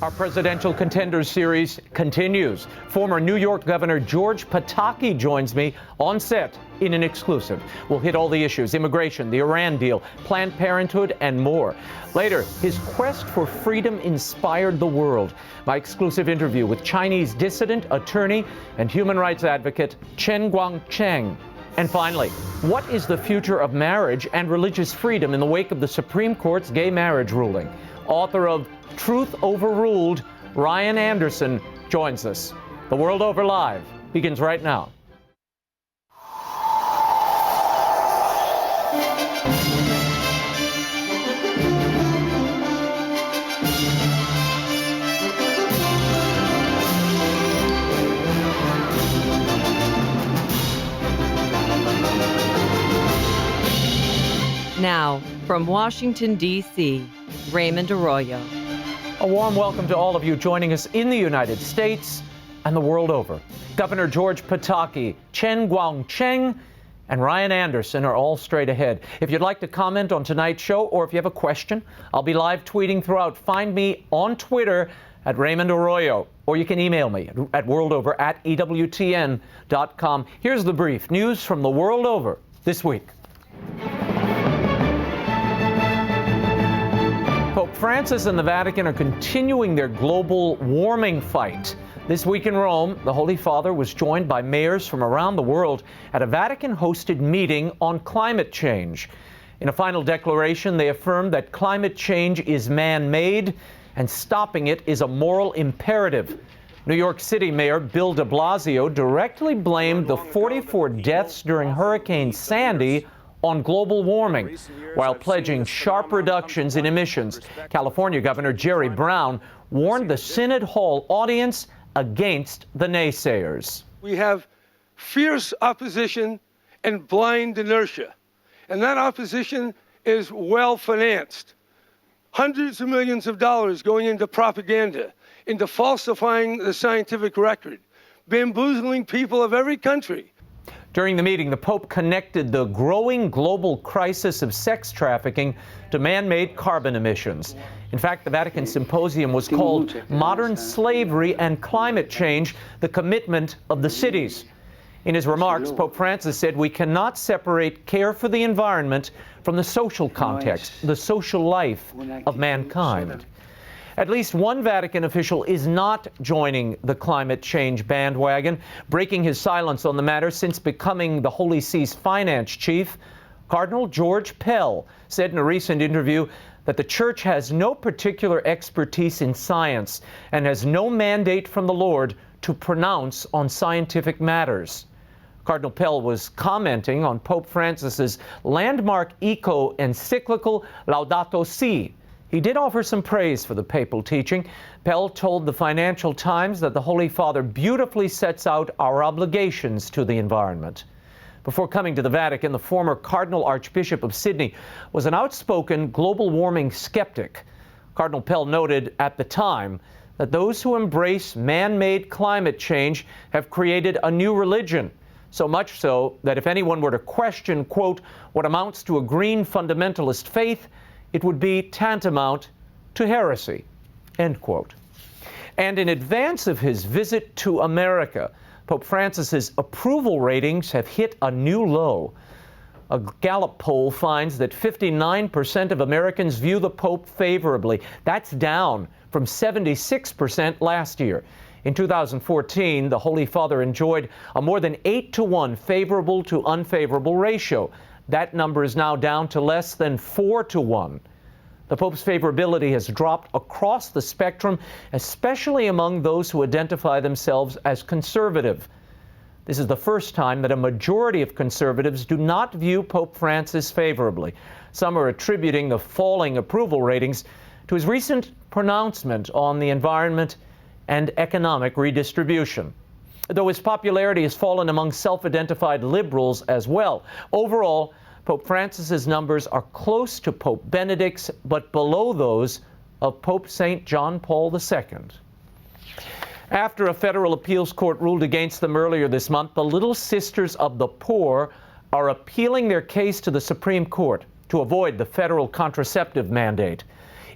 Our presidential contenders series continues. Former New York Governor George PATAKI joins me on set in an exclusive. We'll hit all the issues: immigration, the Iran deal, Planned Parenthood, and more. Later, his quest for freedom inspired the world. My exclusive interview with Chinese dissident, attorney, and human rights advocate CHENG GUANGCHENG. And finally, what is the future of marriage and religious freedom in the wake of the Supreme Court's gay marriage ruling? Author of Truth Overruled, Ryan Anderson joins us. The World Over Live begins right now. Now, from Washington, D.C., Raymond Arroyo. A warm welcome to all of you joining us in the United States and the world over. Governor George PATAKI, CHENG GUANGCHENG, and Ryan Anderson are all straight ahead. If you'd like to comment on tonight's show, or if you have a question, I'll be live tweeting throughout. Find me on Twitter at Raymond Arroyo, or you can email me at worldover@EWTN.com. Here's the brief. News from the world over this week. Pope Francis and the Vatican are continuing their global warming fight. This week in Rome, the Holy Father was joined by mayors from around the world at a Vatican-hosted meeting on climate change. In a final declaration, they affirmed that climate change is man-made and stopping it is a moral imperative. New York City Mayor Bill de Blasio directly blamed the 44 deaths during Hurricane Sandy on global warming, while pledging sharp reductions in emissions. California Governor Jerry Brown warned the Synod Hall audience against the naysayers. We have fierce opposition and blind inertia, and that opposition is well financed. Hundreds of millions of dollars going into propaganda, into falsifying the scientific record, bamboozling people of every country. During the meeting, the Pope connected the growing global crisis of sex trafficking to man-made carbon emissions. In fact, the Vatican Symposium was called Modern Slavery and Climate Change, the Commitment of the Cities. In his remarks, Pope Francis said we cannot separate care for the environment from the social context, the social life of mankind. At least one Vatican official is not joining the climate change bandwagon, breaking his silence on the matter since becoming the Holy See's finance chief. Cardinal George Pell said in a recent interview that the Church has no particular expertise in science and has no mandate from the Lord to pronounce on scientific matters. Cardinal Pell was commenting on Pope Francis's landmark eco-encyclical Laudato Si. He did offer some praise for the papal teaching. Pell told the Financial Times that the Holy Father beautifully sets out our obligations to the environment. Before coming to the Vatican, the former Cardinal Archbishop of Sydney was an outspoken global warming skeptic. Cardinal Pell noted at the time that those who embrace man-made climate change have created a new religion, so much so that if anyone were to question, quote, what amounts to a green fundamentalist faith, it would be tantamount to heresy, end quote. And in advance of his visit to America, Pope Francis's approval ratings have hit a new low. A Gallup poll finds that 59% of Americans view the Pope favorably. That's down from 76% last year. In 2014, the Holy Father enjoyed a more than 8-to-1 favorable to unfavorable ratio. That number is now down to less than 4-to-1. The Pope's favorability has dropped across the spectrum, especially among those who identify themselves as conservative. This is the first time that a majority of conservatives do not view Pope Francis favorably. Some are attributing the falling approval ratings to his recent pronouncement on the environment and economic redistribution. Though his popularity has fallen among self-identified liberals as well. Overall, Pope Francis's numbers are close to Pope Benedict's, but below those of Pope St. John Paul II. After a federal appeals court ruled against them earlier this month, the Little Sisters of the Poor are appealing their case to the Supreme Court to avoid the federal contraceptive mandate.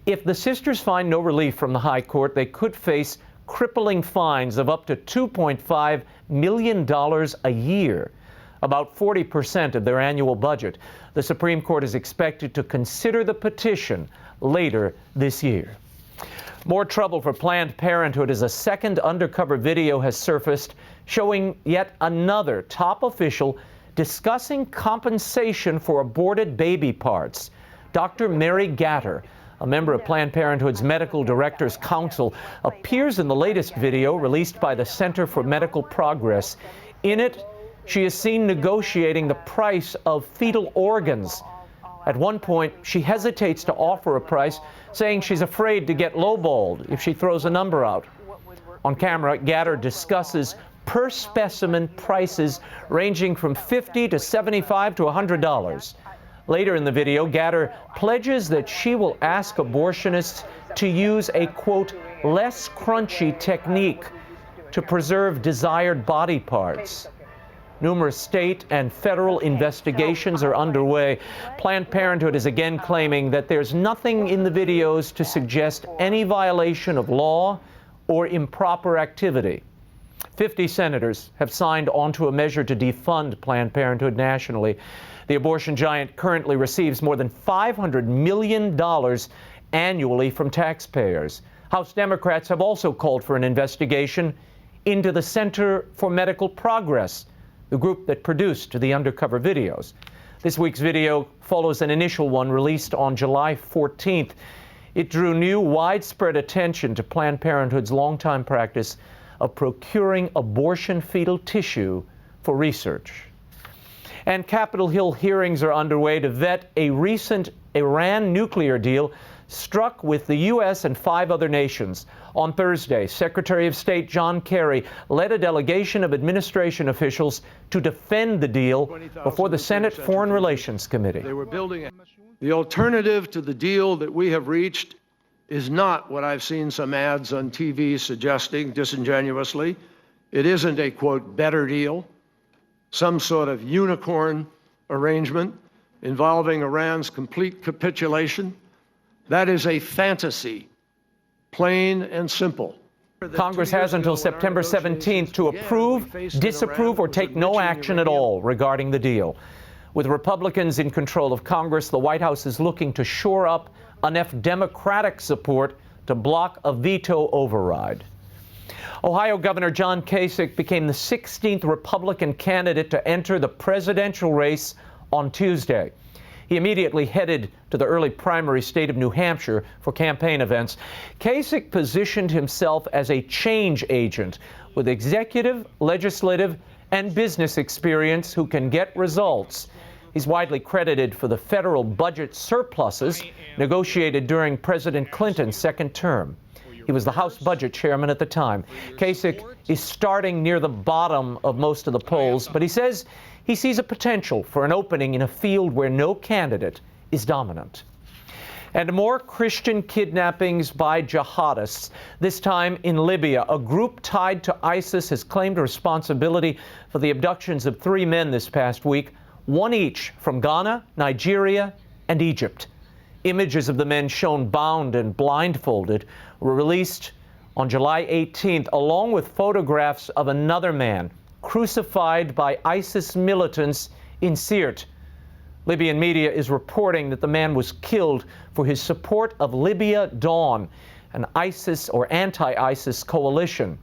If the sisters find no relief from the High Court, they could face crippling fines of up to $2.5 million a year, about 40% of their annual budget. The Supreme Court is expected to consider the petition later this year. More trouble for Planned Parenthood as a second undercover video has surfaced showing yet another top official discussing compensation for aborted baby parts. Dr. Mary Gatter, a member of Planned Parenthood's Medical Directors Council, appears in the latest video released by the Center for Medical Progress. In it, she is seen negotiating the price of fetal organs. At one point, she hesitates to offer a price, saying she's afraid to get lowballed if she throws a number out. On camera, Gatter discusses per specimen prices ranging from $50 to $75 to $100. Later in the video, Gatter pledges that she will ask abortionists to use a, quote, less crunchy technique to preserve desired body parts. Numerous state and federal investigations are underway. Planned Parenthood is again claiming that there's nothing in the videos to suggest any violation of law or improper activity. 50 senators have signed onto a measure to defund Planned Parenthood nationally. The abortion giant currently receives more than $500 million annually from taxpayers. House Democrats have also called for an investigation into the Center for Medical Progress, the group that produced the undercover videos. This week's video follows an initial one released on July 14th. It drew new, widespread attention to Planned Parenthood's longtime practice of procuring abortion fetal tissue for research. And Capitol Hill hearings are underway to vet a recent Iran nuclear deal struck with the U.S. and 5 other nations. On Thursday, Secretary of State John Kerry led a delegation of administration officials to defend the deal before the Senate Foreign Relations Committee. They were building the alternative to the deal that we have reached is not what I've seen some ads on TV suggesting disingenuously. It isn't a, quote, better deal, some sort of unicorn arrangement involving Iran's complete capitulation. That is a fantasy, plain and simple. Congress has until September 17th to approve, disapprove, or take no action at all regarding the deal. With Republicans in control of Congress, the White House is looking to shore up enough Democratic support to block a veto override. Ohio Governor John Kasich became the 16th Republican candidate to enter the presidential race on Tuesday. He immediately headed to the early primary state of New Hampshire for campaign events. Kasich positioned himself as a change agent with executive, legislative, and business experience who can get results. He's widely credited for the federal budget surpluses negotiated during President Clinton's second term. He was the House Budget Chairman at the time. Kasich is starting near the bottom of most of the polls, but he says he sees a potential for an opening in a field where no candidate is dominant. And more Christian kidnappings by jihadists, this time in Libya. A group tied to ISIS has claimed responsibility for the abductions of 3 men this past week, one each from Ghana, Nigeria, and Egypt. Images of the men shown bound and blindfolded were released on July 18th, along with photographs of another man crucified by ISIS militants in Sirte. Libyan media is reporting that the man was killed for his support of Libya Dawn, an ISIS or anti-ISIS coalition.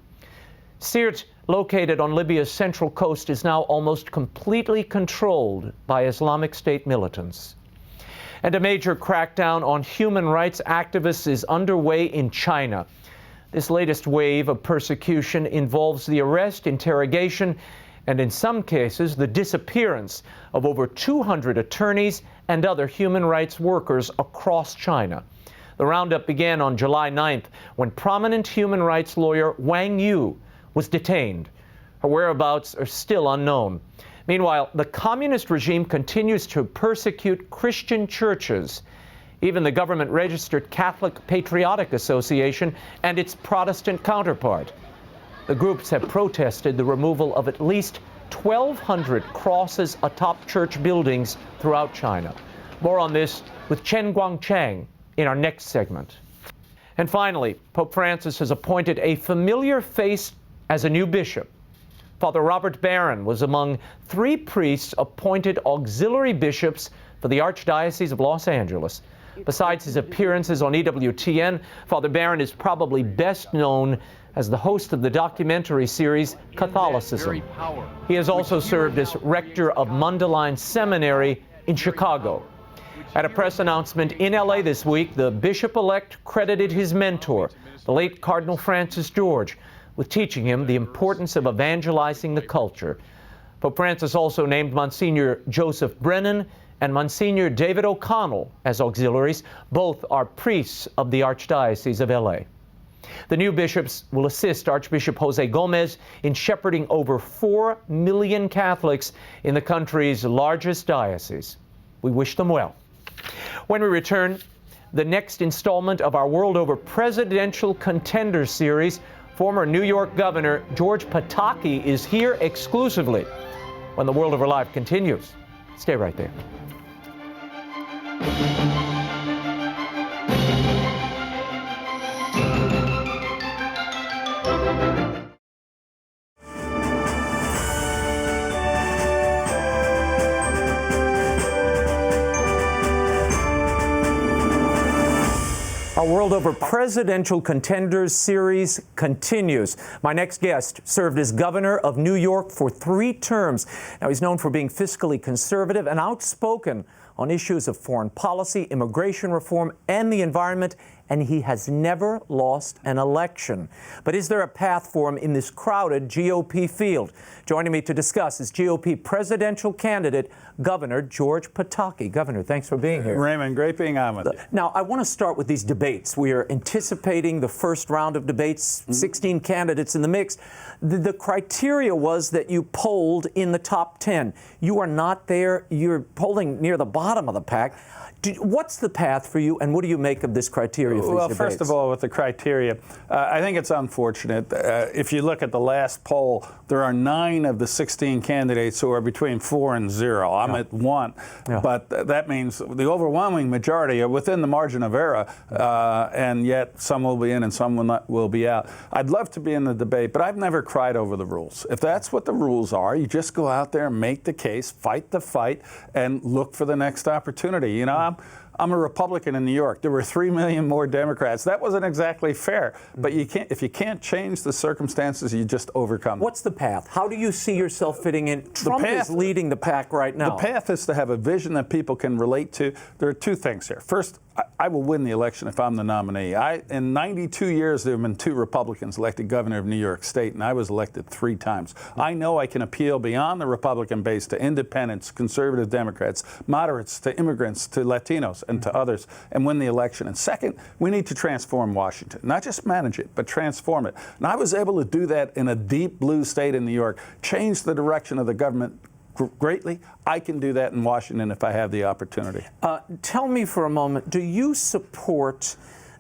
Sirte, located on Libya's central coast, is now almost completely controlled by Islamic State militants. And a major crackdown on human rights activists is underway in China. This latest wave of persecution involves the arrest, interrogation, and in some cases, the disappearance of over 200 attorneys and other human rights workers across China. The roundup began on July 9th when prominent human rights lawyer Wang Yu was detained. Her whereabouts are still unknown. Meanwhile, the communist regime continues to persecute Christian churches. Even the government-registered Catholic Patriotic Association and its Protestant counterpart. The groups have protested the removal of at least 1,200 crosses atop church buildings throughout China. More on this with CHENG GUANGCHENG in our next segment. And finally, Pope Francis has appointed a familiar face as a new bishop. Father Robert Barron was among 3 priests appointed auxiliary bishops for the Archdiocese of Los Angeles. Besides his appearances on EWTN, Father Barron is probably best known as the host of the documentary series Catholicism. He has also served as rector of Mundelein Seminary in Chicago. At a press announcement in LA this week, the bishop-elect credited his mentor, the late Cardinal Francis George, with teaching him the importance of evangelizing the culture. Pope Francis also named Monsignor Joseph Brennan and Monsignor David O'Connell as auxiliaries. Both are priests of the Archdiocese of LA. The new bishops will assist Archbishop Jose Gomez in shepherding over 4 million Catholics in the country's largest diocese. We wish them well. When we return, the next installment of our World Over Presidential Contenders series, former New York Governor George PATAKI is here exclusively when the World Over Live continues. Stay right there. Our World Over Presidential Contenders series continues. My next guest served as governor of New York for 3 terms. Now, he's known for being fiscally conservative and outspoken on issues of foreign policy, immigration reform, and the environment, and he has never lost an election. But is there a path for him in this crowded GOP field? Joining me to discuss is GOP presidential candidate, Governor George PATAKI. Governor, thanks for being here. Raymond, great being on with you. Now, I want to start with these debates. We are anticipating the first round of debates, 16 candidates in the mix. The criteria was that you polled in the top 10. You are not there. You're polling near the bottom of the pack. What's the path for you, and what do you make of this criteria for these debates? Well, first of all, with the criteria, I think it's unfortunate. If you look at the last poll, there are 9 of the 16 candidates who are between 4 and 0. I'm at 1. Yeah. But that means the overwhelming majority are within the margin of error, and yet some will be in and some will be out. I'd love to be in the debate, but I've never cried over the rules. If that's what the rules are, you just go out there and make the case, fight the fight, and look for the next opportunity. You know, I'm a Republican in New York. There were 3 million more Democrats. That wasn't exactly fair. But you can't, if you can't change the circumstances, you just overcome them. What's the path? How do you see yourself fitting in? Trump is leading the pack right now. The path is to have a vision that people can relate to. There are 2 things here. First, I will win the election if I'm the nominee. In 92 years, there have been 2 Republicans elected governor of New York State, and I was elected 3 times. I know I can appeal beyond the Republican base to independents, conservative Democrats, moderates, to immigrants, to Latinos, and to others, and win the election. And second, we need to transform Washington. Not just manage it, but transform it. And I was able to do that in a deep blue state in New York, change the direction of the government greatly. I can do that in Washington if I have the opportunity. Tell me for a moment, do you support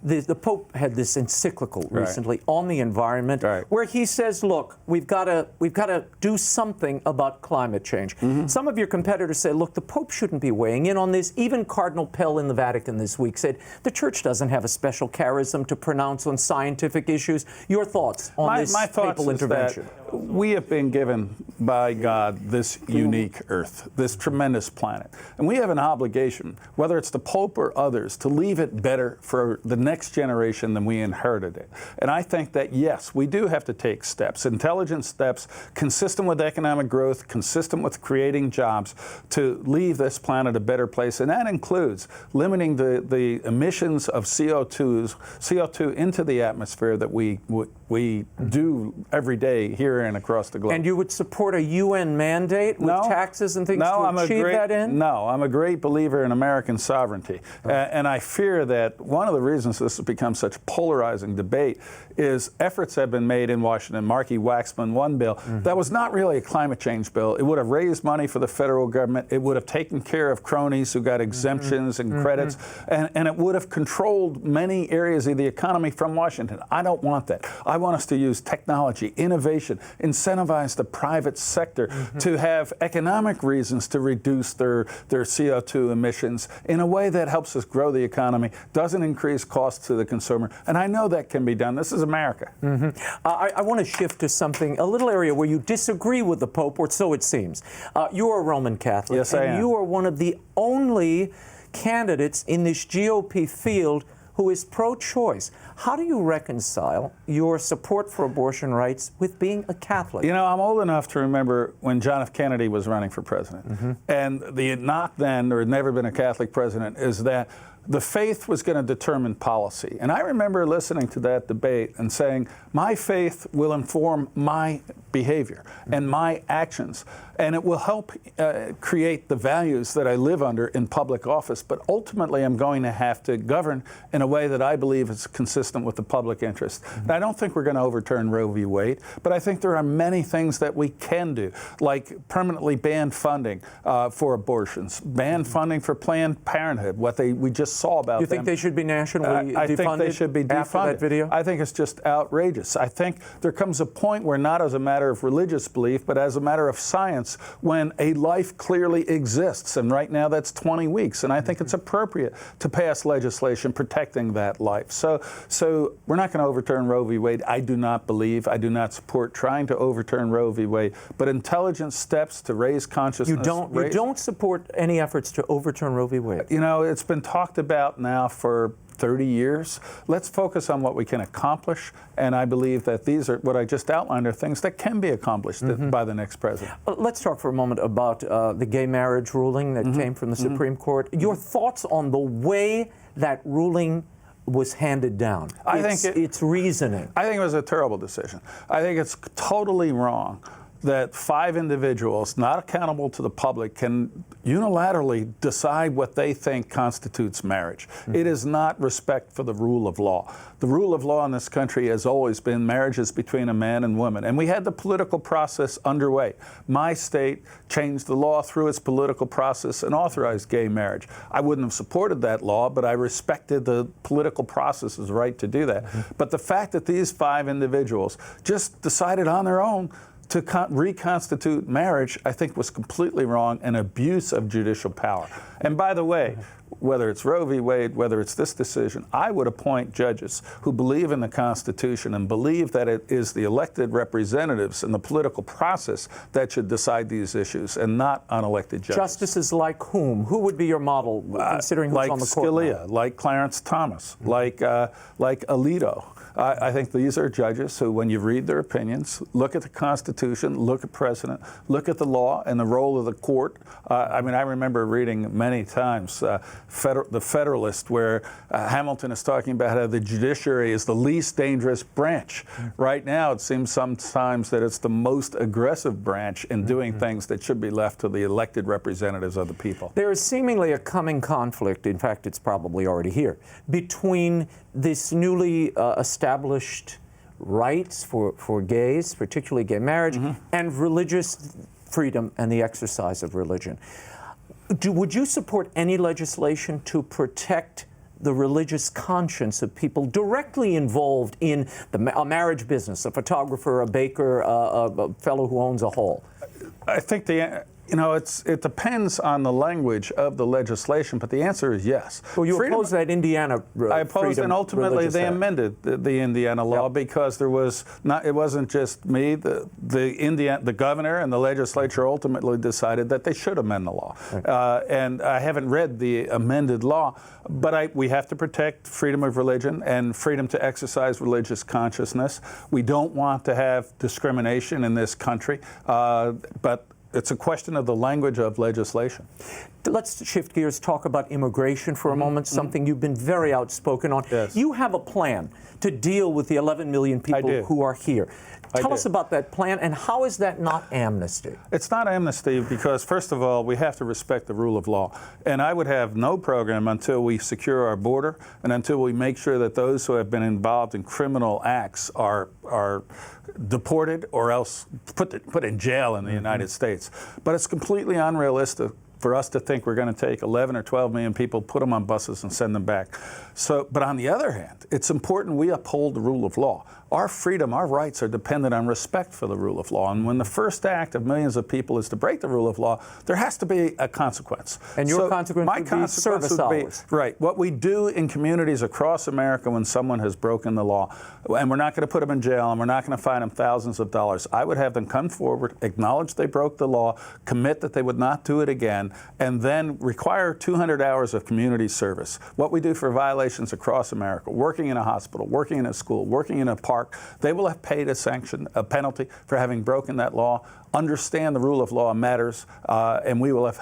the Pope had this encyclical recently on the environment where he says, look, we've got to do something about climate change. Some of your competitors say, look, the Pope shouldn't be weighing in on this. Even Cardinal Pell in the Vatican this week said the Church doesn't have a special charism to pronounce on scientific issues. Your thoughts on this papal intervention? We have been given by God this unique earth, this tremendous planet. And we have an obligation, whether it's the Pope or others, to leave it better for the next generation than we inherited it. And I think that, yes, we do have to take steps, intelligent steps, consistent with economic growth, consistent with creating jobs, to leave this planet a better place. And that includes limiting the emissions of CO2 into the atmosphere that we do every day here and across the globe. And you would support a UN mandate with taxes and things to achieve that end? No, I'm a great believer in American sovereignty. And I fear that one of the reasons this has become such polarizing debate is efforts have been made in Washington. Markey Waxman one bill that was not really a climate change bill. It would have raised money for the federal government. It would have taken care of cronies who got exemptions and credits. And it would have controlled many areas of the economy from Washington. I don't want that. I want us to use technology, innovation, incentivize the private sector to have economic reasons to reduce their CO2 emissions in a way that helps us grow the economy, doesn't increase costs to the consumer. And I know that can be done. This is America. I want to shift to something, a little area where you disagree with the Pope, or so it seems. You're a Roman Catholic. Yes, I am. You are one of the only candidates in this GOP field who is pro-choice. How do you reconcile your support for abortion rights with being a Catholic? You know, I'm old enough to remember when John F. Kennedy was running for president. And the knock then, there had never been a Catholic president, is that the faith was going to determine policy. And I remember listening to that debate and saying, my faith will inform my behavior and my actions, and it will help create the values that I live under in public office. But ultimately, I'm going to have to govern in a way that I believe is consistent with the public interest. And I don't think we're going to overturn Roe v. Wade, but I think there are many things that we can do, like permanently ban funding for abortions, ban funding for Planned Parenthood, what we just saw about them. You think they should be nationally defunded? I think they should be defunded. After that video? I think it's just outrageous. I think there comes a point where, not as a matter of religious belief, but as a matter of science, when a life clearly exists, and right now that's 20 weeks, and I think it's appropriate to pass legislation protecting that life. So we're not going to overturn Roe v. Wade. I do not support trying to overturn Roe v. Wade, but intelligent steps to raise consciousness. You don't support any efforts to overturn Roe v. Wade? You know, it's been talked about now for 30 years. Let's focus on what we can accomplish, and I believe that these are, what I just outlined, are things that can be accomplished by the next president. Let's talk for a moment about the gay marriage ruling that came from the Supreme Court. Your thoughts on the way that ruling was handed down? Its reasoning. I think it was a terrible decision. I think it's totally wrong that 5 individuals, not accountable to the public, can unilaterally decide what they think constitutes marriage. It is not respect for the rule of law. The rule of law in this country has always been marriages between a man and woman, and we had the political process underway. My state changed the law through its political process and authorized gay marriage. I wouldn't have supported that law, but I respected the political process's right to do that. But the fact that these 5 individuals just decided on their own to reconstitute marriage, I think, was completely wrong, and abuse of judicial power. And by the way, whether it's Roe v. Wade, whether it's this decision, I would appoint judges who believe in the Constitution and believe that it is the elected representatives in the political process that should decide these issues, and not unelected judges. Justices like whom? Who would be your model, considering who's on the court now? Like Scalia, like Clarence Thomas, like Alito. I think these are judges who, when you read their opinions, look at the Constitution, look at precedent, look at the law and the role of the court. I mean, I remember reading many times The Federalist, where Hamilton is talking about how the judiciary is the least dangerous branch. Right now, it seems sometimes that it's the most aggressive branch in doing things that should be left to the elected representatives of the people. There is seemingly a coming conflict, in fact, it's probably already here, between this newly established rights for gays, particularly gay marriage, and religious freedom and the exercise of religion. Would you support any legislation to protect the religious conscience of people directly involved in a marriage business, a photographer, a baker, a fellow who owns a hall? I think it depends on the language of the legislation, but the answer is yes. Well, you oppose that Indiana I opposed, and ultimately they amended the Indiana law because there was not. It wasn't just me. The governor and the legislature ultimately decided that they should amend the law. Right. And I haven't read the amended law, but we have to protect freedom of religion and freedom to exercise religious consciousness. We don't want to have discrimination in this country, but it's a question of the language of legislation. Let's shift gears, talk about immigration for a moment, something you've been very outspoken on. Yes. You have a plan to deal with the 11 million people who are here. Tell us about that plan, and how is that not amnesty? It's not amnesty because, first of all, we have to respect the rule of law. And I would have no program until we secure our border and until we make sure that those who have been involved in criminal acts are deported or else put in jail in the United States. But it's completely unrealistic for us to think we're going to take 11 or 12 million people, put them on buses and send them back. So, but on the other hand, it's important we uphold the rule of law. Our freedom, our rights are dependent on respect for the rule of law. And when the first act of millions of people is to break the rule of law, there has to be a consequence. And your consequence would be service hours. Right. What we do in communities across America when someone has broken the law, and we're not going to put them in jail and we're not going to fine them thousands of dollars, I would have them come forward, acknowledge they broke the law, commit that they would not do it again, and then require 200 hours of community service. What we do for violations across America, working in a hospital, working in a school, working in a park, they will have paid a penalty for having broken that law, understand the rule of law matters, and we will have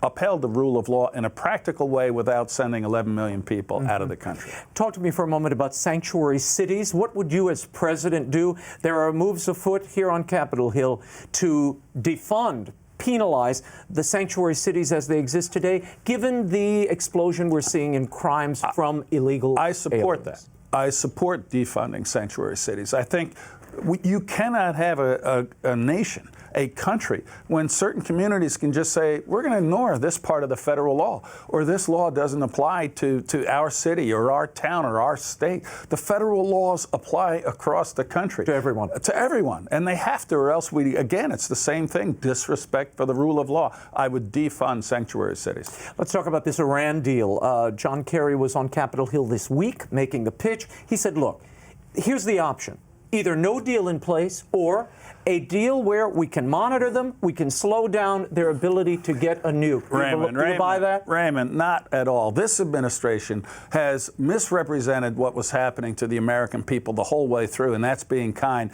upheld the rule of law in a practical way without sending 11 million people out of the country. Talk to me for a moment about sanctuary cities. What would you as president do? There are moves afoot here on Capitol Hill to defund, penalize the sanctuary cities as they exist today, given the explosion we're seeing in crimes from illegal I support aliens. that. I support defunding sanctuary cities. I think you cannot have a nation, a country, when certain communities can just say, we're going to ignore this part of the federal law, or this law doesn't apply to our city or our town or our state. The federal laws apply across the country. To everyone. To everyone. And they have to, or else again, it's the same thing, disrespect for the rule of law. I would defund sanctuary cities. Let's talk about this Iran deal. John Kerry was on Capitol Hill this week making the pitch. He said, look, here's the option. Either no deal in place or a deal where we can monitor them, we can slow down their ability to get a nuke. Raymond, do you buy that? Raymond, not at all. This administration has misrepresented what was happening to the American people the whole way through, and that's being kind.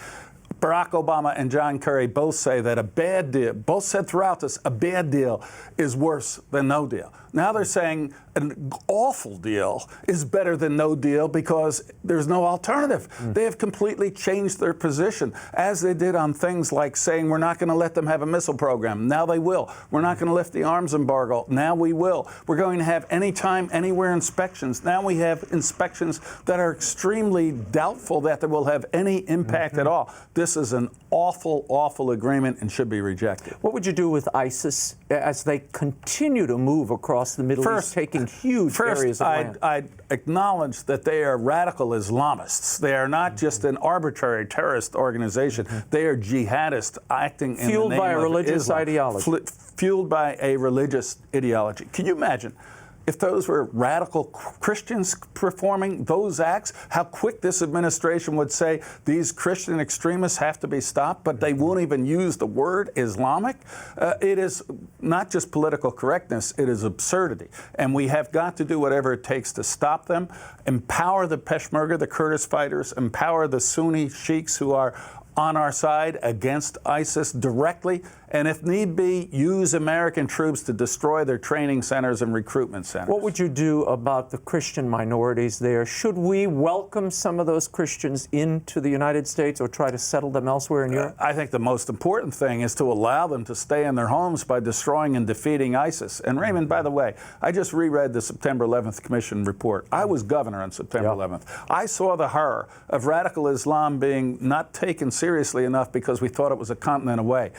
Barack Obama and John Kerry both say that a bad deal, both said throughout this, a bad deal is worse than no deal. Now they're saying an awful deal is better than no deal because there's no alternative. They have completely changed their position, as they did on things like saying we're not going to let them have a missile program. Now they will. We're not going to lift the arms embargo. Now we will. We're going to have anytime, anywhere inspections. Now we have inspections that are extremely doubtful that they will have any impact at all. This is an awful, awful agreement and should be rejected. What would you do with ISIS as they continue to move across the Middle East, taking huge areas of land? I'd acknowledge that they are radical Islamists. They are not just an arbitrary terrorist organization. They are jihadists acting in the name of Islam. Fueled by a religious ideology. Fueled by a religious ideology. Can you imagine? If those were radical Christians performing those acts, how quick this administration would say these Christian extremists have to be stopped, but they won't even use the word Islamic. It is not just political correctness, it is absurdity. And we have got to do whatever it takes to stop them, empower the Peshmerga, the Kurdish fighters, empower the Sunni sheiks who are on our side against ISIS directly, and if need be, use American troops to destroy their training centers and recruitment centers. What would you do about the Christian minorities there? Should we welcome some of those Christians into the United States or try to settle them elsewhere in Europe? I think the most important thing is to allow them to stay in their homes by destroying and defeating ISIS. And Raymond, by the way, I just reread the September 11th Commission report. I was governor on September 11th. I saw the horror of radical Islam being not taken seriously enough because we thought it was a continent away.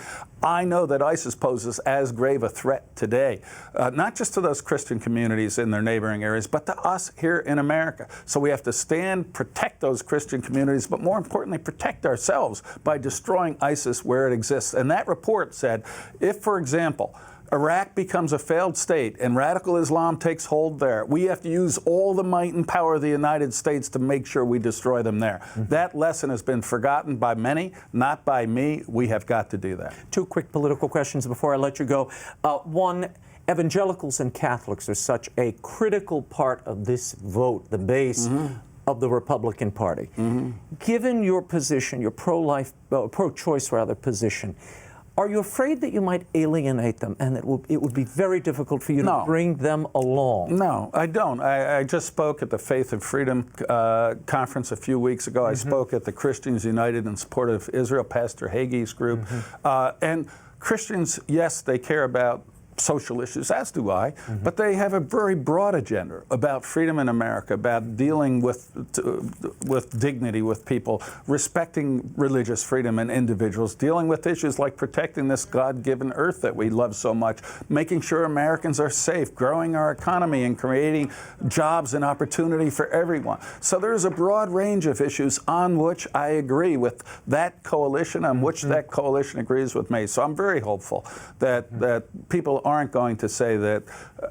I know that ISIS poses as grave a threat today, not just to those Christian communities in their neighboring areas, but to us here in America. So we have to stand, protect those Christian communities, but more importantly, protect ourselves by destroying ISIS where it exists. And that report said, if, for example, Iraq becomes a failed state and radical Islam takes hold there, we have to use all the might and power of the United States to make sure we destroy them there. That lesson has been forgotten by many, not by me. We have got to do that. Two quick political questions before I let you go. One, evangelicals and Catholics are such a critical part of this vote, the base of the Republican Party. Given your position, your pro-life, pro-choice rather position, are you afraid that you might alienate them and that it would be very difficult for you to bring them along? No, I don't. I just spoke at the Faith and Freedom conference a few weeks ago. I spoke at the Christians United in Support of Israel, Pastor Hagee's group. And Christians, yes, they care about social issues, as do I, but they have a very broad agenda about freedom in America, about dealing with dignity with people, respecting religious freedom and individuals, dealing with issues like protecting this God-given earth that we love so much, making sure Americans are safe, growing our economy and creating jobs and opportunity for everyone. So there's a broad range of issues on which I agree with that coalition, on which that coalition agrees with me. So I'm very hopeful that people aren't going to say that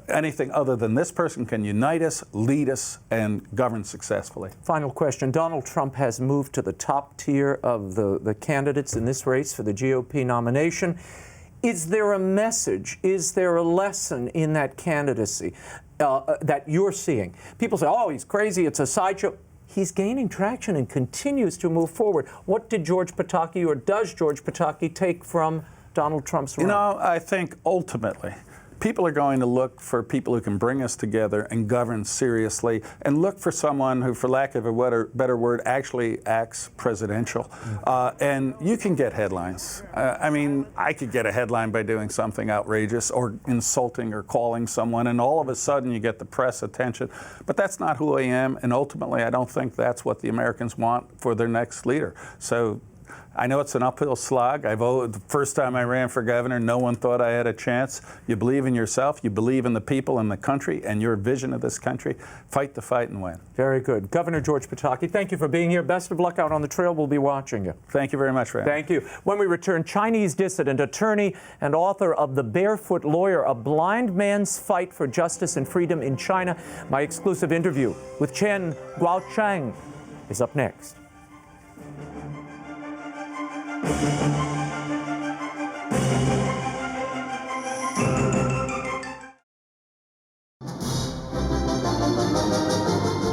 anything other than this person can unite us, lead us, and govern successfully. Final question. Donald Trump has moved to the top tier of the candidates in this race for the GOP nomination. Is there a message, is there a lesson in that candidacy that you're seeing? People say, oh, he's crazy, it's a sideshow. He's gaining traction and continues to move forward. What did George Pataki, or does George Pataki, take from Donald Trump's run? You know, I think ultimately people are going to look for people who can bring us together and govern seriously, and look for someone who, for lack of a better word, actually acts presidential. And you can get headlines. I mean, I could get a headline by doing something outrageous or insulting or calling someone, and all of a sudden you get the press attention. But that's not who I am, and ultimately I don't think that's what the Americans want for their next leader. So I know it's an uphill slog. The first time I ran for governor, no one thought I had a chance. You believe in yourself, you believe in the people and the country and your vision of this country. Fight the fight and win. Very good. Governor George Pataki, thank you for being here. Best of luck out on the trail. We'll be watching you. Thank you very much, Raymond. Thank you. When we return, Chinese dissident, attorney, and author of The Barefoot Lawyer, A Blind Man's Fight for Justice and Freedom in China. My exclusive interview with CHENG GUANGCHENG is up next.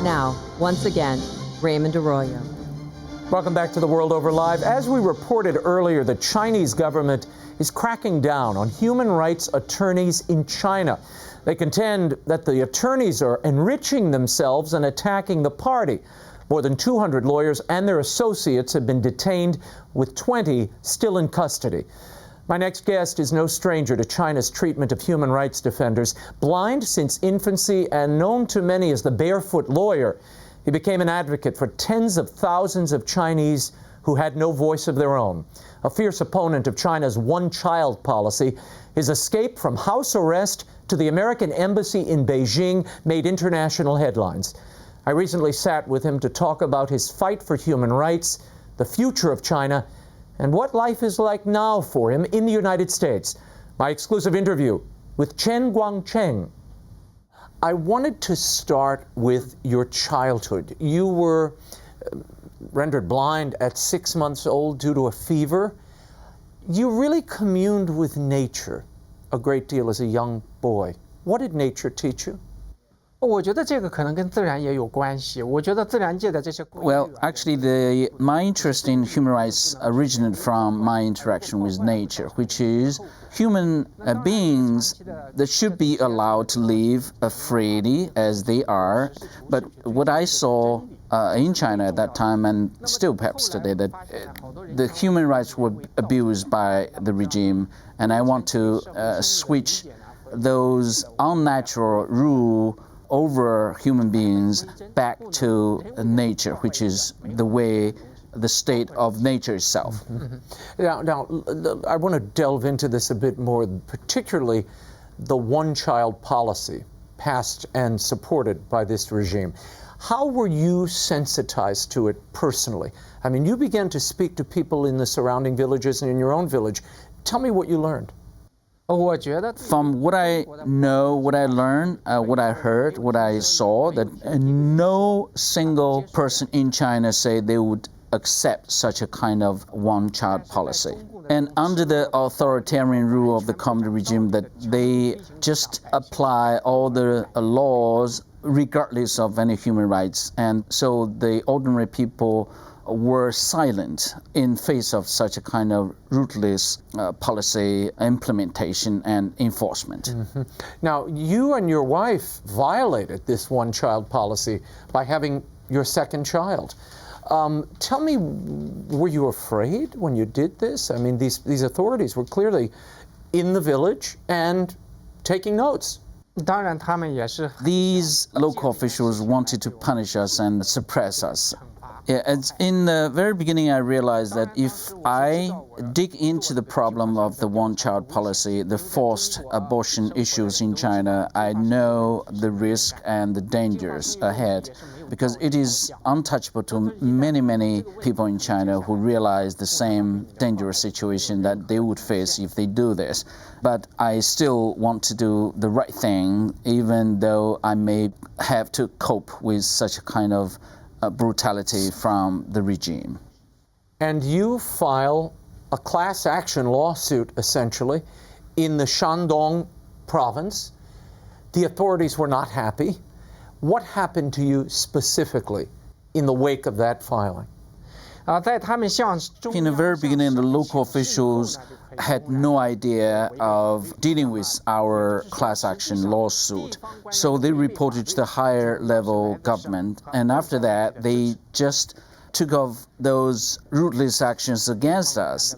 Now, once again, Raymond Arroyo. Welcome back to The World Over Live. As we reported earlier, the Chinese government is cracking down on human rights attorneys in China. They contend that the attorneys are enriching themselves and attacking the party. More than 200 lawyers and their associates have been detained, with 20 still in custody. My next guest is no stranger to China's treatment of human rights defenders. Blind since infancy and known to many as the Barefoot Lawyer, he became an advocate for tens of thousands of Chinese who had no voice of their own. A fierce opponent of China's one-child policy, his escape from house arrest to the American embassy in Beijing made international headlines. I recently sat with him to talk about his fight for human rights, the future of China, and what life is like now for him in the United States. My exclusive interview with CHENG GUANGCHENG. I wanted to start with your childhood. You were rendered blind at 6 months old due to a fever. You really communed with nature a great deal as a young boy. What did nature teach you? Well, actually, my interest in human rights originated from my interaction with nature, which is human beings that should be allowed to live freely as they are. But what I saw in China at that time, and still perhaps today, that the human rights were abused by the regime, and I want to switch those unnatural rules over human beings back to nature, which is the way, the state of nature itself. Now, I want to delve into this a bit more, particularly the one-child policy passed and supported by this regime. How were you sensitized to it personally? I mean, you began to speak to people in the surrounding villages and in your own village. Tell me what you learned. From what I know, what I learned, what I heard, what I saw, that no single person in China say they would accept such a kind of one-child policy. And under the authoritarian rule of the communist regime, that they just apply all the laws regardless of any human rights. And so the ordinary people were silent in face of such a kind of ruthless policy implementation and enforcement. Now, you and your wife violated this one-child policy by having your second child. Tell me, were you afraid when you did this? I mean, these authorities were clearly in the village and taking notes. 当然，他们也是 These local officials wanted to punish us and suppress us. Yeah, in the very beginning, I realized that if I dig into the problem of the one-child policy, the forced abortion issues in China, I know the risk and the dangers ahead, because it is untouchable to many, many people in China who realize the same dangerous situation that they would face if they do this. But I still want to do the right thing, even though I may have to cope with such a kind of brutality from the regime. And you file a class action lawsuit, essentially, in the Shandong province. The authorities were not happy. What happened to you specifically in the wake of that filing? 在他们向中 In the very beginning, the local officials had no idea of dealing with our class action lawsuit. So they reported to the higher level government, and after that, they just took off those ruthless actions against us.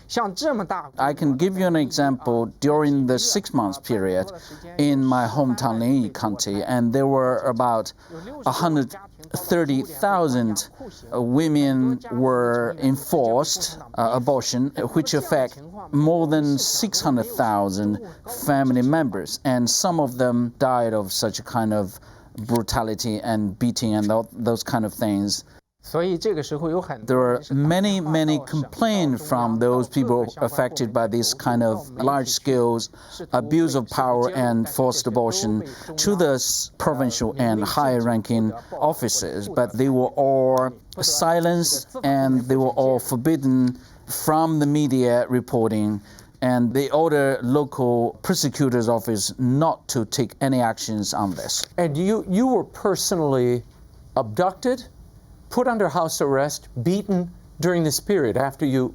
像这么大 I can give you an example. During the 6 months period in my hometown, Linyi County, and there were about 130,000 women were enforced abortion, which affect more than 600,000 family members, and some of them died of such a kind of brutality and beating and those kind of things. 所以这个时候有很 There are many, many complaints from those people affected by this kind of large-scale abuse of power and forced abortion to the provincial and high-ranking officers, but they were all silenced and they were all forbidden from the media reporting, and they ordered local prosecutor's office not to take any actions on this. And you were personally abducted, put under house arrest, beaten during this period after you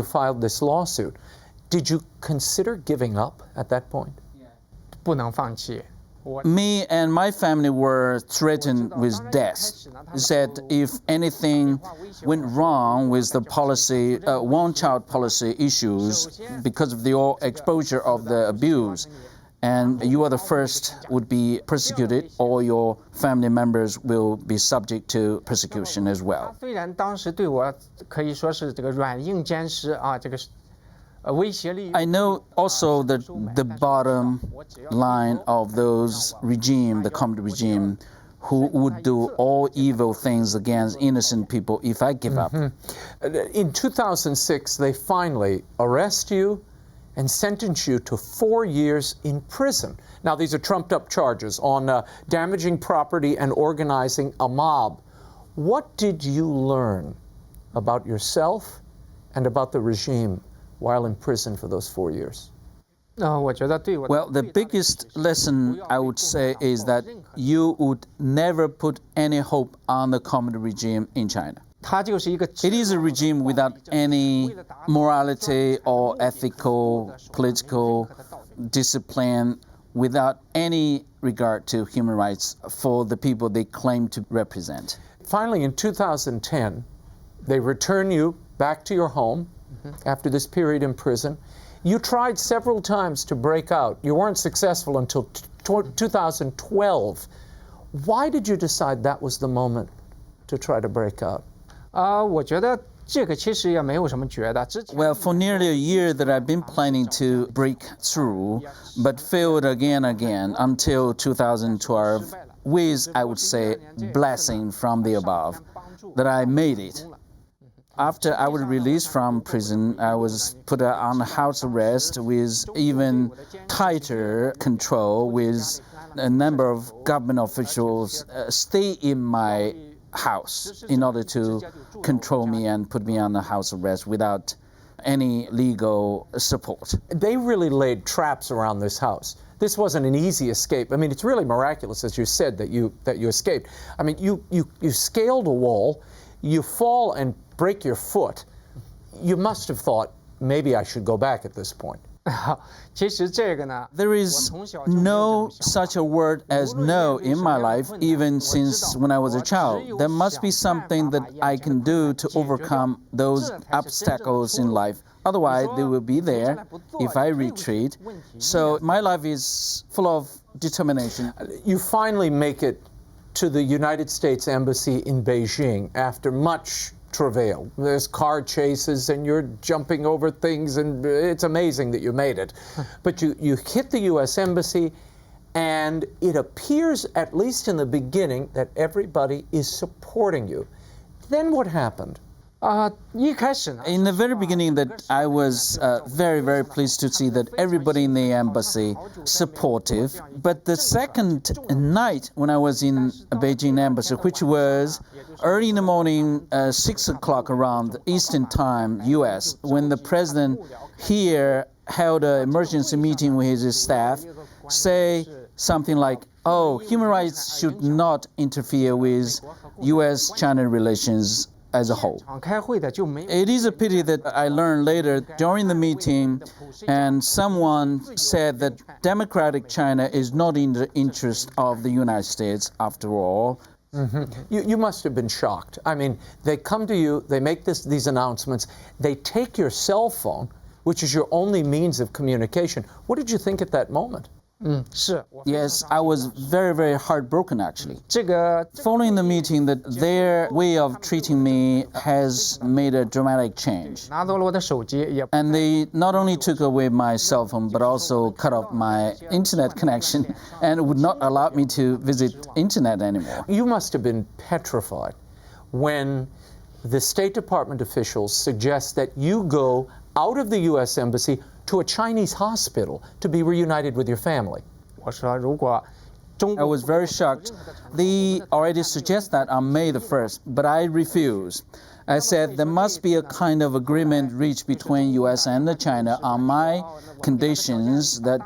filed this lawsuit. Did you consider giving up at that point? 不能放弃。 Me and my family were threatened with death. Said if anything went wrong with the policy, one-child policy issues, because of the exposure of the abuse, and you are the first would be persecuted, or your family members will be subject to persecution as well. 虽然当时对我可以说是这个软硬兼施啊，这个威胁力。 I know also that the bottom line of those regime, the communist regime, who would do all evil things against innocent people if I give up. In 2006, they finally arrest you and sentence you to 4 years in prison. Now, these are trumped-up charges on damaging property and organizing a mob. What did you learn about yourself and about the regime while in prison for those 4 years? 我觉得对我 Well, the biggest lesson I would say is that you would never put any hope on the communist regime in China. 它就是一个 It is a regime without any morality or ethical, political discipline, without any regard to human rights for the people they claim to represent. Finally, in 2010, they return you back to your home after this period in prison. You tried several times to break out. You weren't successful until 2012. Why did you decide that was the moment to try to break out? 我觉得这个其实也没有什么觉得。 Well, for nearly a year that I've been planning to break through, but failed again and again until 2012, with, I would say, blessing from the above, that I made it. After I was released from prison, I was put on house arrest with even tighter control, with a number of government officials stay in my house in order to control me and put me on a house arrest without any legal support. They really laid traps around this house. This wasn't an easy escape. I mean, it's really miraculous, as you said, that you escaped. I mean, you scaled a wall, you fall and break your foot. You must have thought, maybe I should go back at this point. 其实这个呢， There is no such a word as no in my life, even since when I was a child. There must be something that I can do to overcome those obstacles in life. Otherwise, they will be there if I retreat. So my life is full of determination. You finally make it to the United States Embassy in Beijing after much travail. There's car chases and you're jumping over things, and it's amazing that you made it. But you hit the U.S. Embassy, and it appears, at least in the beginning, that everybody is supporting you. Then what happened? 一开始呢， In the very beginning, that I was very, very pleased to see that everybody in the embassy supportive. But the second night when I was in Beijing embassy, which was early in the morning, 6 o'clock around Eastern Time, U.S., when the president here held an emergency meeting with his staff, say something like, "Oh, human rights should not interfere with U.S.-China relations as a whole." 开会的就没有 It is a pity that I learned later during the meeting, and someone said that democratic China is not in the interest of the United States after all. You must have been shocked. I mean, they come to you, they make these announcements, they take your cell phone, which is your only means of communication. What did you think at that moment? 是 Yes, I was very, very heartbroken actually. 这个 Following the meeting, that their way of treating me has made a dramatic change. 拿走了我的手机，也 And they not only took away my cell phone, but also cut off my internet connection and would not allow me to visit internet anymore. You must have been petrified when the State Department officials suggest that you go out of the U.S. Embassy to a Chinese hospital to be reunited with your family. 我说如果中 I was very shocked. They already suggest that on May the 1st, but I refused. I said there must be a kind of agreement reached between U.S. and China on my conditions, that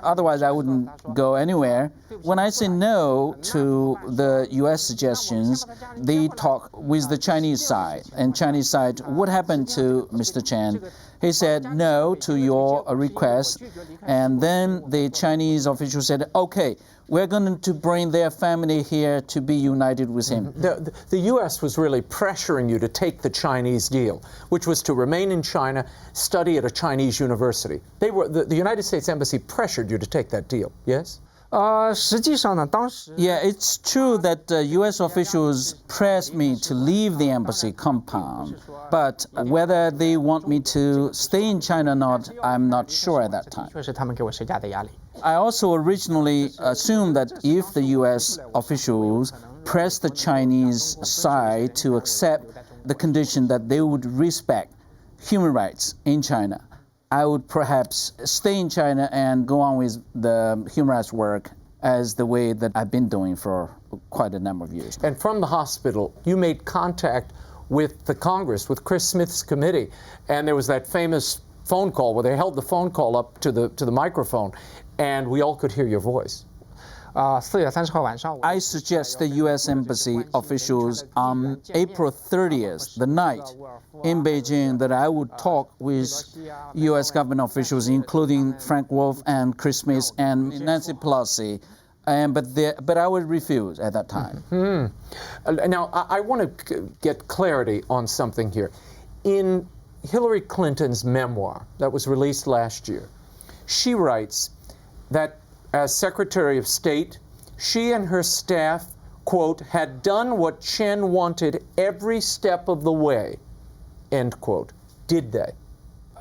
otherwise I wouldn't go anywhere. When I say no to the U.S. suggestions, they talk with the Chinese side. And Chinese side, what happened to Mr. Chen? He said no to your request. And then the Chinese official said, okay, we're going to bring their family here to be united with him. The U.S. was really pressuring you to take the Chinese deal, which was to remain in China, study at a Chinese university. The United States Embassy pressured you to take that deal, yes? 实际上呢，当时 Yeah, it's true that U.S. officials pressed me to leave the embassy compound, but whether they want me to stay in China or not, I'm not sure at that time. 确实他们给我施加的压力。 I also originally assumed that if the U.S. officials pressed the Chinese side to accept the condition that they would respect human rights in China, I would perhaps stay in China and go on with the human rights work as the way that I've been doing for quite a number of years. And from the hospital, you made contact with the Congress, with Chris Smith's committee, and there was that famous phone call where they held the phone call up to the microphone, and we all could hear your voice. 4月30号晚上， I suggest the U.S. Embassy officials on April 30th, the night, in Beijing, that I would talk with U.S. government officials, including Frank Wolf and Chris Smith and Nancy Pelosi, but I would refuse at that time. Now, I want to get clarity on something here. In Hillary Clinton's memoir that was released last year, she writes that as Secretary of State, she and her staff, quote, had done what Chen wanted every step of the way, end quote. Did they?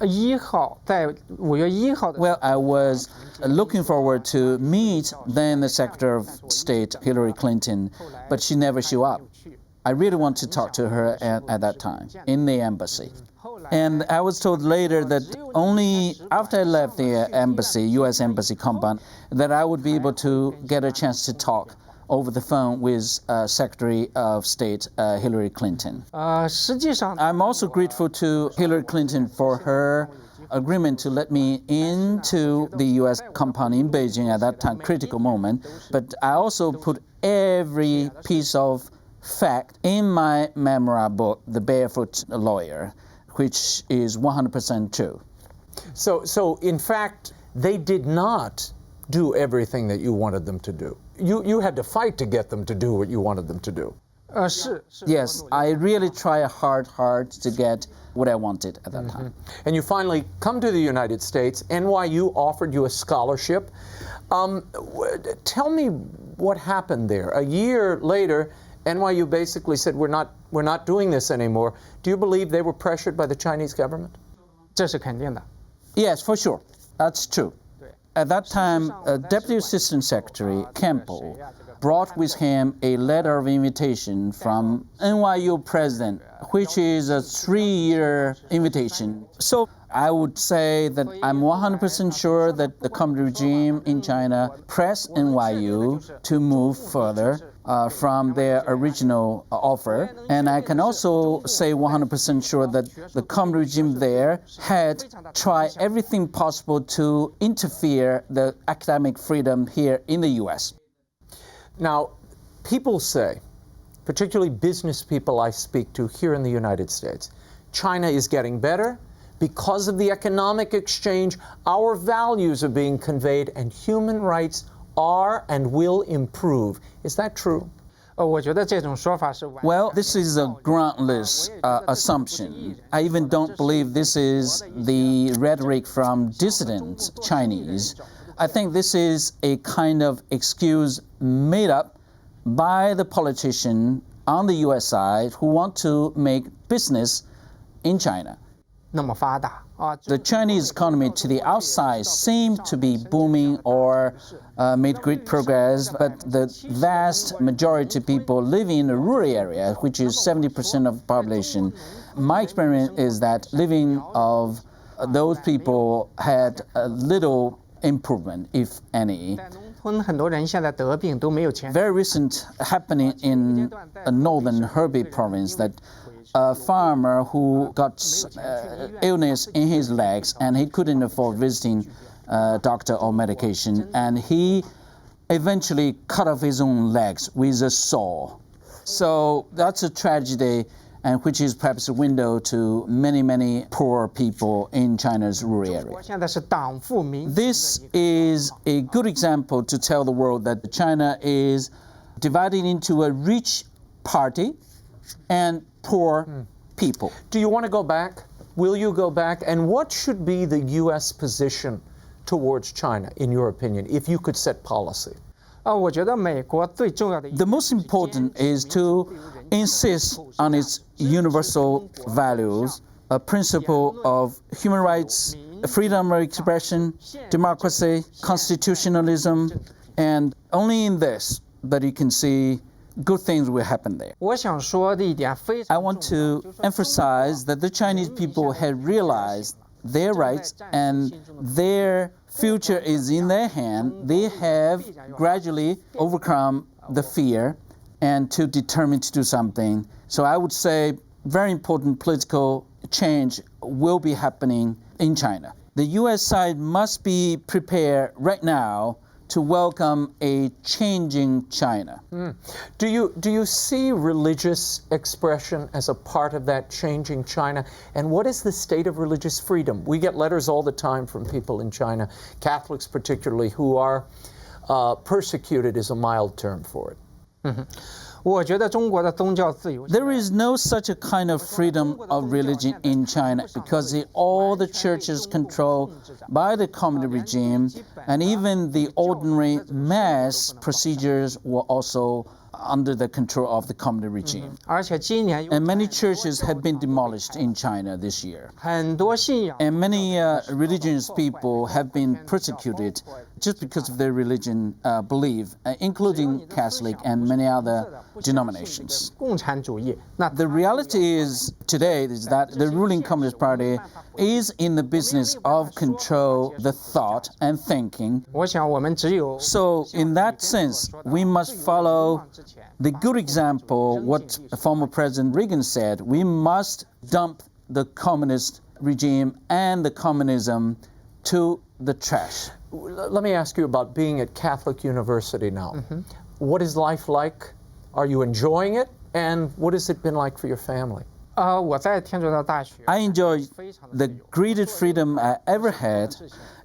1号在5月1号的 Well, I was looking forward to meet then the Secretary of State, Hillary Clinton, but she never showed up. I really want to talk to her at that time in the embassy. And I was told later that only after I left the embassy, U.S. Embassy compound, that I would be able to get a chance to talk over the phone with Secretary of State Hillary Clinton. 实际上 I'm also grateful to Hillary Clinton for her agreement to let me into the U.S. compound in Beijing at that time, critical moment. But I also put every piece of fact in my memoir book, The Barefoot Lawyer, which is 100% true. So in fact, they did not do everything that you wanted them to do. You had to fight to get them to do what you wanted them to do. Yes, I really try hard to get what I wanted at that time. And you finally come to the United States. NYU offered you a scholarship. Tell me what happened there. A year later, NYU basically said, we're not doing this anymore. Do you believe they were pressured by the Chinese government? 这是肯定的。 Yes, for sure. That's true. At that time, Deputy Assistant Secretary Campbell brought with him a letter of invitation from NYU president, which is a 3-year invitation. So I would say that I'm 100% sure that the communist regime in China pressed NYU to move further from their original offer. And I can also say 100% sure that the communist regime there had tried everything possible to interfere the academic freedom here in the U.S. Now, people say, particularly business people I speak to here in the United States, China is getting better. Because of the economic exchange, our values are being conveyed and human rights are and will improve. Is that true? 我觉得这种说法是 Well, this is a groundless assumption. I even don't believe this is the rhetoric from dissident Chinese. I think this is a kind of excuse made up by the politician on the U.S. side who want to make business in China. 那么发达啊。 The Chinese economy to the outside seemed to be booming or made great progress, but the vast majority of people living in the rural area, which is 70% of the population, my experience is that living of those people had little improvement, if any. 很多人现在得病都没有钱。 Very recent happening in northern Hebei province that a farmer who got illness in his legs and he couldn't afford visiting doctor or medication, and he eventually cut off his own legs with a saw. So that's a tragedy, and which is perhaps a window to many poor people in China's rural area. 现在是党富民。 This is a good example to tell the world that China is divided into a rich party and poor people. Do you want to go back? Will you go back? And what should be the U.S. position towards China, in your opinion, if you could set policy? 我觉得美国最重要的。 The most important is to insist on its universal values, a principle of human rights, freedom of expression, democracy, constitutionalism, and only in this that you can see good things will happen there. 我想说的一点非 I 常 want to emphasize that the Chinese people have realized their rights and their future is in their hand. They have gradually overcome the fear and to determine to do something. So I would say very important political change will be happening in China. The U.S. side must be prepared right now to welcome a changing China. Do you see religious expression as a part of that changing China? And what is the state of religious freedom? We get letters all the time from people in China, Catholics particularly, who are persecuted is a mild term for it. 我觉得中国的宗教自由。 There is no such a kind of freedom of religion in China because all the churches controlled by the communist regime, and even the ordinary mass procedures were also under the control of the communist regime. 而且今年 And many churches have been demolished in China this year. 很多信仰 And many religious people have been persecuted just because of their religion belief, including Catholic and many other denominations. 共产主义。那 The reality is today is that the ruling Communist Party is in the business of control the thought and thinking. 我想我们只有 So in that sense, we must follow the good example, what former President Reagan said. We must dump the communist regime and the communism to the trash. Let me ask you about being at Catholic University now. What is life like? Are you enjoying it? And what has it been like for your family? 我在天主教大学 I enjoy the greatest freedom I ever had,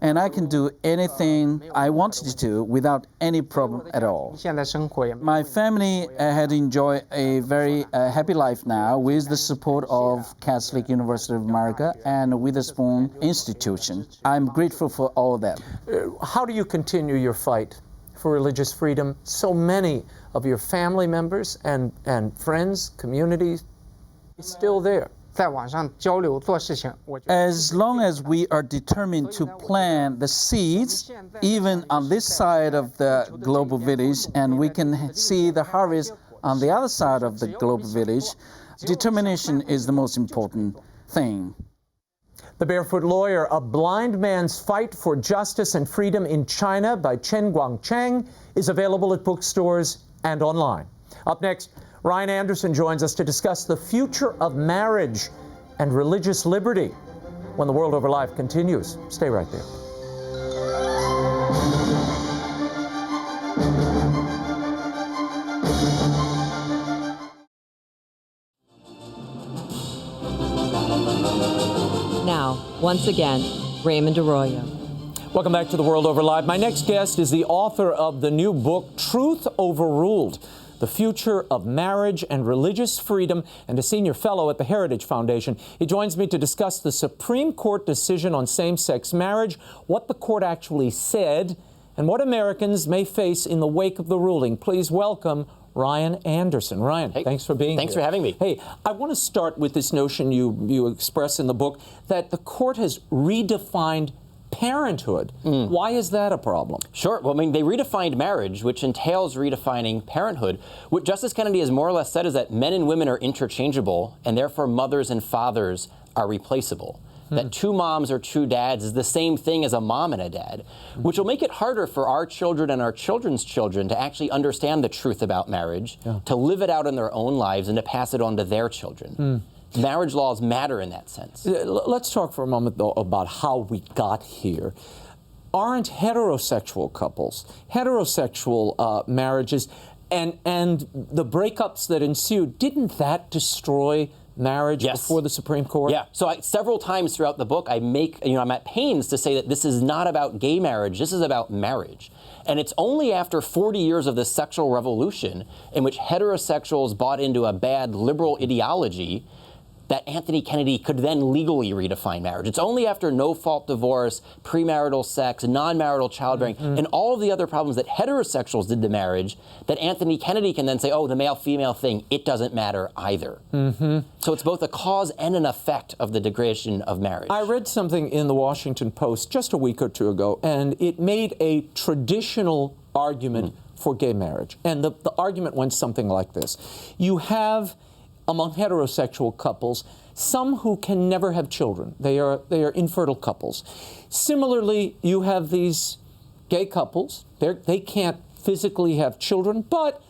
and I can do anything I wanted to do without any problem at all. 现在生活也 My family had enjoyed a very happy life now with the support of Catholic University of America and Witherspoon Institution. I'm grateful for all that. How do you continue your fight for religious freedom? So many of your family members and friends, communities, still there. 在网上交流做事情，我觉得 As long as we are determined to plant the seeds, even on this side of the global village, and we can see the harvest on the other side of the global village, determination is the most important thing. The Barefoot Lawyer, A Blind Man's Fight for Justice and Freedom in China by CHENG GUANGCHENG, is available at bookstores and online. Up next, Ryan Anderson joins us to discuss the future of marriage and religious liberty when The World Over Life continues. Stay right there. Now, once again, Raymond Arroyo. Welcome back to The World Over Live. My next guest is the author of the new book, Truth Overruled: The Future of Marriage and Religious Freedom, and a senior fellow at the Heritage Foundation. He joins me to discuss the Supreme Court decision on same-sex marriage, what the court actually said, and what Americans may face in the wake of the ruling. Please welcome Ryan Anderson. Ryan, hey, thanks for being here. Thanks for having me. Hey, I want to start with this notion you express in the book that the court has redefined parenthood. Why is that a problem? Sure. Well, I mean, they redefined marriage, which entails redefining parenthood. What Justice Kennedy has more or less said is that men and women are interchangeable, and therefore mothers and fathers are replaceable. That two moms or two dads is the same thing as a mom and a dad, which will make it harder for our children and our children's children to actually understand the truth about marriage, to live it out in their own lives, and to pass it on to their children. Marriage laws matter in that sense. Let's talk for a moment, though, about how we got here. Aren't heterosexual couples, heterosexual marriages, and the breakups that ensued, didn't that destroy marriage before the Supreme Court? Yeah. So several times throughout the book, I'm at pains to say that this is not about gay marriage. This is about marriage. And it's only after 40 years of the sexual revolution in which heterosexuals bought into a bad liberal ideology that Anthony Kennedy could then legally redefine marriage. It's only after no-fault divorce, premarital sex, non-marital childbearing, and all of the other problems that heterosexuals did to marriage that Anthony Kennedy can then say, oh, the male-female thing, it doesn't matter either. So it's both a cause and an effect of the degradation of marriage. I read something in the Washington Post just a week or two ago, and it made a traditional argument for gay marriage. And the argument went something like this. You have, among heterosexual couples, some who can never have children. They are infertile couples. Similarly, you have these gay couples. They can't physically have children, but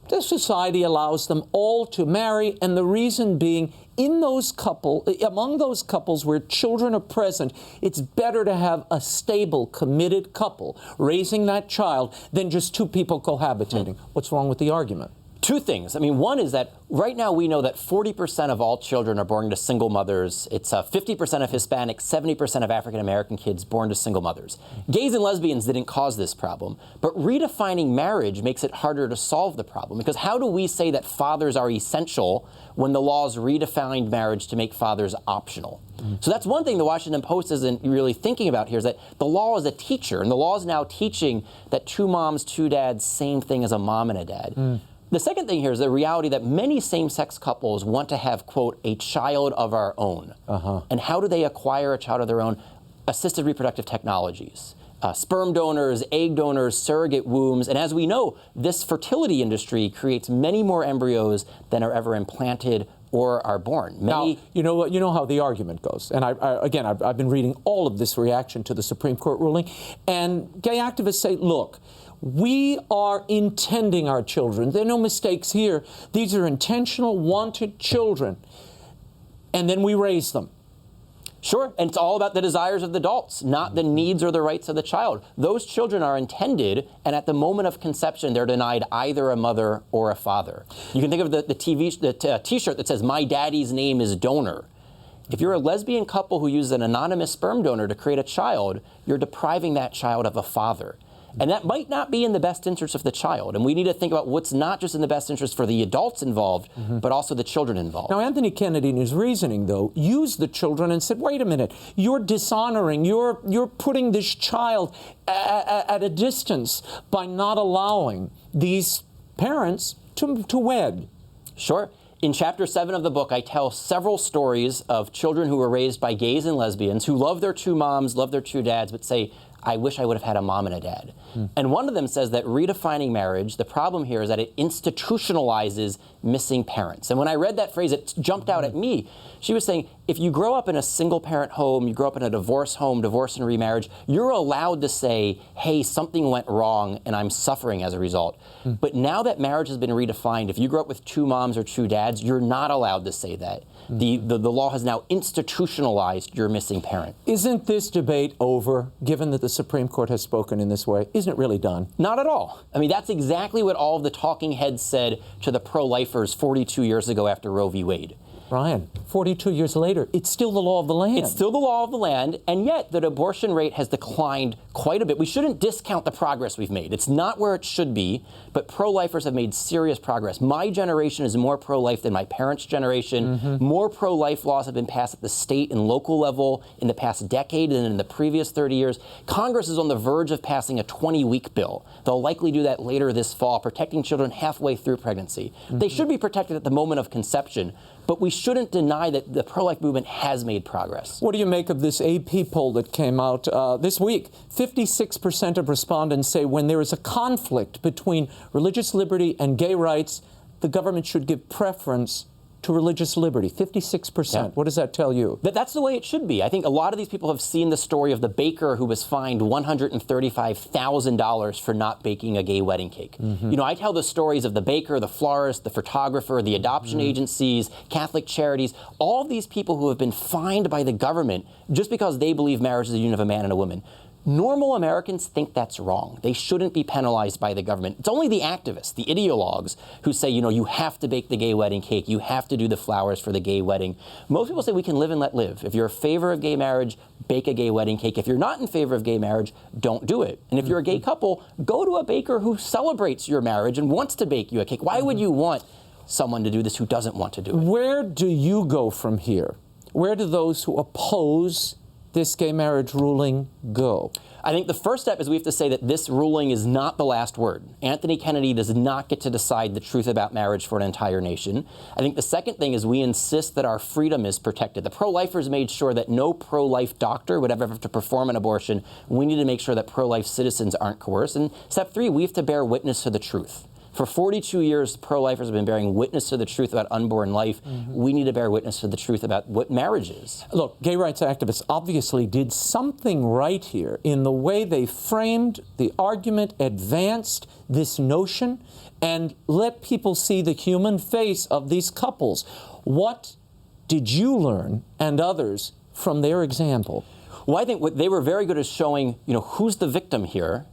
the society allows them all to marry, and the reason being, among those couples where children are present, it's better to have a stable, committed couple raising that child than just two people cohabitating. What's wrong with the argument? Two things. I mean, one is that right now we know that 40% of all children are born to single mothers. It's 50% of Hispanic, 70% of African American kids born to single mothers. Gays and lesbians didn't cause this problem, but redefining marriage makes it harder to solve the problem, because how do we say that fathers are essential when the laws redefined marriage to make fathers optional? So that's one thing the Washington Post isn't really thinking about here, is that the law is a teacher, and the law is now teaching that two moms, two dads, same thing as a mom and a dad. The second thing here is the reality that many same-sex couples want to have, quote, a child of our own. And how do they acquire a child of their own? Assisted reproductive technologies. Sperm donors, egg donors, surrogate wombs. And as we know, this fertility industry creates many more embryos than are ever implanted or are born. Now, you know how the argument goes. And I've been reading all of this reaction to the Supreme Court ruling. And gay activists say, look, we are intending our children. There are no mistakes here. These are intentional, wanted children. And then we raise them. Sure, and it's all about the desires of the adults, not the needs or the rights of the child. Those children are intended, and at the moment of conception, they're denied either a mother or a father. You can think of the T-shirt that says, "My daddy's name is donor." If you're a lesbian couple who uses an anonymous sperm donor to create a child, you're depriving that child of a father. And that might not be in the best interest of the child. And we need to think about what's not just in the best interest for the adults involved, but also the children involved. Now, Anthony Kennedy, in his reasoning, though, used the children and said, wait a minute, you're dishonoring, you're putting this child at a distance by not allowing these parents to wed. Sure. In Chapter 7 of the book, I tell several stories of children who were raised by gays and lesbians who love their two moms, love their two dads, but say, I wish I would have had a mom and a dad. And one of them says that redefining marriage, the problem here is that it institutionalizes missing parents. And when I read that phrase, it jumped out at me. She was saying, if you grow up in a single-parent home, you grow up in a divorce home, divorce and remarriage, you're allowed to say, hey, something went wrong and I'm suffering as a result. But now that marriage has been redefined, if you grow up with two moms or two dads, you're not allowed to say that. The law has now institutionalized your missing parent. Isn't this debate over, given that the Supreme Court has spoken in this way? Isn't it really done? Not at all. I mean, that's exactly what all of the talking heads said to the pro-lifers 42 years ago after Roe v. Wade. Brian, 42 years later, it's still the law of the land. It's still the law of the land, and yet the abortion rate has declined quite a bit. We shouldn't discount the progress we've made. It's not where it should be, but pro-lifers have made serious progress. My generation is more pro-life than my parents' generation. More pro-life laws have been passed at the state and local level in the past decade than in the previous 30 years. Congress is on the verge of passing a 20-week bill. They'll likely do that later this fall, protecting children halfway through pregnancy. They should be protected at the moment of conception, but we shouldn't deny that the pro-life movement has made progress. What do you make of this AP poll that came out this week? 56% of respondents say when there is a conflict between religious liberty and gay rights, the government should give preference to religious liberty. 56%. Yeah. What does that tell you? That's the way it should be. I think a lot of these people have seen the story of the baker who was fined $135,000 for not baking a gay wedding cake. You know, I tell the stories of the baker, the florist, the photographer, the adoption agencies, Catholic charities, all of these people who have been fined by the government just because they believe marriage is a union of a man and a woman. Normal Americans think that's wrong. They shouldn't be penalized by the government. It's only the activists, the ideologues, who say, you know, you have to bake the gay wedding cake, you have to do the flowers for the gay wedding. Most people say we can live and let live. If you're in favor of gay marriage, bake a gay wedding cake. If you're not in favor of gay marriage, don't do it. And if you're a gay couple, go to a baker who celebrates your marriage and wants to bake you a cake. Why would you want someone to do this who doesn't want to do it? Where do you go from here? Where do those who oppose this gay marriage ruling go? I think the first step is we have to say that this ruling is not the last word. Anthony Kennedy does not get to decide the truth about marriage for an entire nation. I think the second thing is we insist that our freedom is protected. The pro-lifers made sure that no pro-life doctor would ever have to perform an abortion. We need to make sure that pro-life citizens aren't coerced. And step three, we have to bear witness to the truth. For 42 years, pro-lifers have been bearing witness to the truth about unborn life. We need to bear witness to the truth about what marriage is. Look, gay rights activists obviously did something right here in the way they framed the argument, advanced this notion, and let people see the human face of these couples. What did you learn, and others, from their example? Well, I think what they were very good at showing, you know, who's the victim here,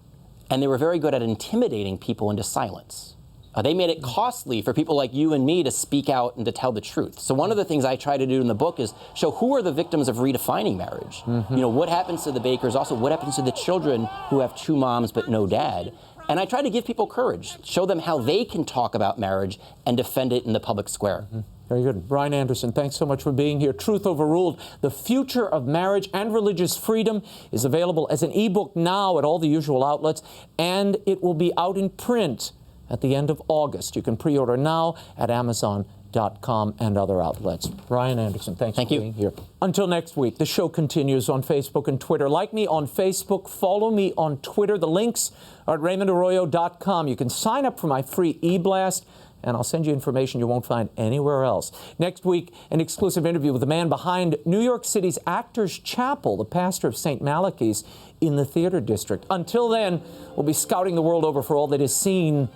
and they were very good at intimidating people into silence. They made it costly for people like you and me to speak out and to tell the truth. So one of the things I try to do in the book is show who are the victims of redefining marriage. You know, what happens to the bakers, also what happens to the children who have two moms but no dad. And I try to give people courage, show them how they can talk about marriage and defend it in the public square. Very good. Brian Anderson, thanks so much for being here. Truth Overruled, The Future of Marriage and Religious Freedom is available as an ebook now at all the usual outlets, and it will be out in print at the end of August. You can pre-order now at Amazon.com and other outlets. Brian Anderson, thanks for being here. Until next week, the show continues on Facebook and Twitter. Like me on Facebook, follow me on Twitter. The links are at RaymondArroyo.com. You can sign up for my free e-blast, and I'll send you information you won't find anywhere else. Next week, an exclusive interview with the man behind New York City's Actors Chapel, the pastor of St. Malachy's in the Theater District. Until then, we'll be scouting the world over for all that is seen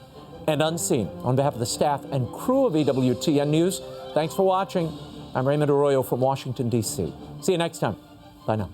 and unseen. On behalf of the staff and crew of EWTN News, thanks for watching. I'm Raymond Arroyo from Washington, D.C. See you next time. Bye now.